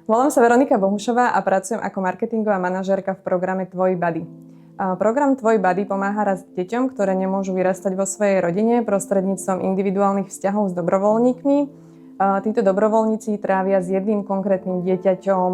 Volám sa Veronika Bohušová a pracujem ako marketingová manažérka v programe Tvoj Buddy. Program Tvoj Buddy pomáha rásť deťom, ktoré nemôžu vyrastať vo svojej rodine prostredníctvom individuálnych vzťahov s dobrovoľníkmi. Títo dobrovoľníci trávia s jedným konkrétnym dieťaťom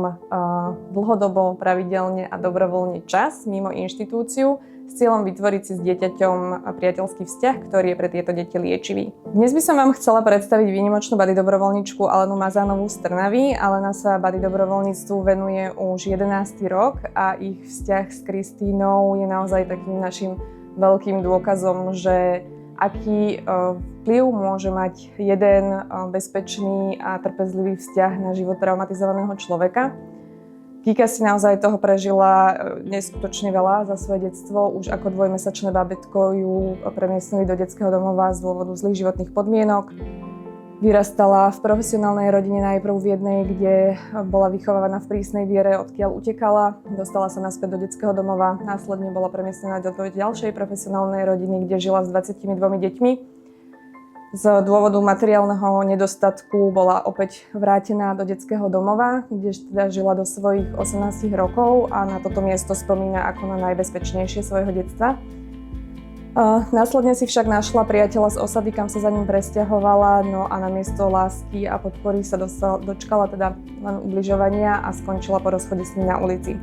dlhodobo, pravidelne a dobrovoľne čas mimo inštitúciu s cieľom vytvoriť si s dieťaťom priateľský vzťah, ktorý je pre tieto deti liečivý. Dnes by som vám chcela predstaviť výnimočnú buddy dobrovoľníčku Alenu Mazánovú z Trnavy. Alena sa buddy dobrovoľníctvu venuje už 11. rok a ich vzťah s Kristínou je naozaj takým našim veľkým dôkazom, že aký vplyv môže mať jeden bezpečný a trpezlivý vzťah na život traumatizovaného človeka. Kika si naozaj toho prežila neskutočne veľa za svoje detstvo. Už ako dvojmesačné bábätko ju premiestnili do detského domova z dôvodu zlých životných podmienok. Vyrastala v profesionálnej rodine najprv v jednej, kde bola vychovávaná v prísnej viere, odkiaľ utekala. Dostala sa naspäť do detského domova, následne bola premiestnená do ďalšej profesionálnej rodiny, kde žila s 22 deťmi. Z dôvodu materiálneho nedostatku bola opäť vrátená do detského domova, kde teda žila do svojich 18 rokov a na toto miesto spomína ako na najbezpečnejšie svojho detstva. Následne si však našla priateľa z osady, kam sa za ním presťahovala, no a namiesto lásky a podpory sa dočkala teda len ubližovania a skončila po rozchode s ním na ulici.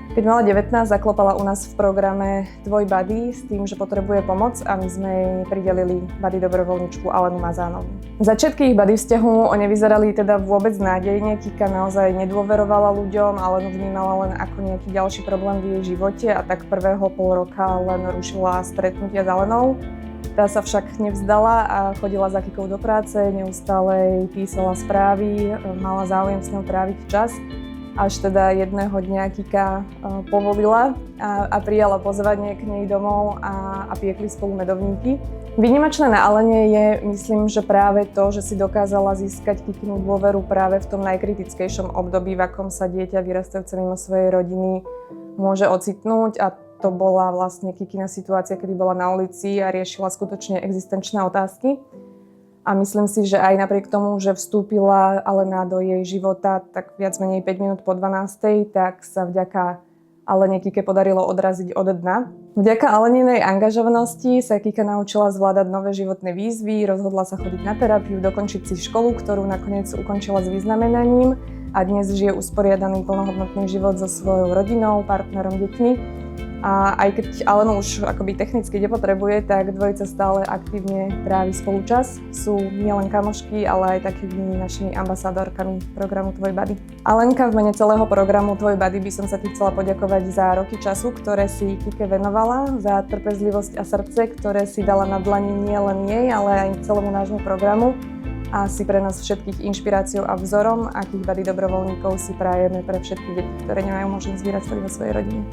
Keď mala 19, zaklopala u nás v programe Tvoj Buddy s tým, že potrebuje pomoc a my sme jej pridelili buddy dobrovoľničku Alenu Mazánovú. Začiatky ich buddy vzťahu nevyzerali teda vôbec nádejne. Kika naozaj nedôverovala ľuďom, Alenu vnímala len ako nejaký ďalší problém v jej živote a tak prvého pol roka len rušila stretnutia s Alenou. Tá sa však nevzdala a chodila za Kikou do práce, neustále jej písala správy, mala záujem s ňou tráviť čas. Až teda jedného dňa Kika povolila a prijala pozvanie k nej domov a piekli spolu medovníky. Výnimočné na Alene je, myslím, že práve to, že si dokázala získať Kikinu dôveru práve v tom najkritickejšom období, v akom sa dieťa vyrastajúce mimo svojej rodiny môže ocitnúť, a to bola vlastne Kikina situácia, kedy bola na ulici a riešila skutočne existenčné otázky. A myslím si, že aj napriek tomu, že vstúpila Alena do jej života tak viac menej 5 minút po 12, tak sa vďaka Alene Kike podarilo odraziť od dna. Vďaka Aleninej angažovanosti sa Kika naučila zvládať nové životné výzvy, rozhodla sa chodiť na terapiu, dokončiť si školu, ktorú nakoniec ukončila s vyznamenaním a dnes žije usporiadaný plnohodnotný život so svojou rodinou, partnerom, deťmi. A aj keď Alenu už akoby technicky nepotrebuje, tak dvojica stále aktívne trávi spolu čas. Sú nielen kamošky, ale aj takými našimi ambasádorkami programu Tvoj Buddy. Alenka, v mene celého programu Tvoj Buddy by som sa ti chcela poďakovať za roky času, ktoré si Kike venovala, za trpezlivosť a srdce, ktoré si dala na dlani nielen jej, ale aj celému nášmu programu. A si pre nás všetkých inšpiráciou a vzorom, akých buddy dobrovoľníkov si prajeme pre všetky deti, ktoré nemajú možnosť vyrastať vo svojej rodine.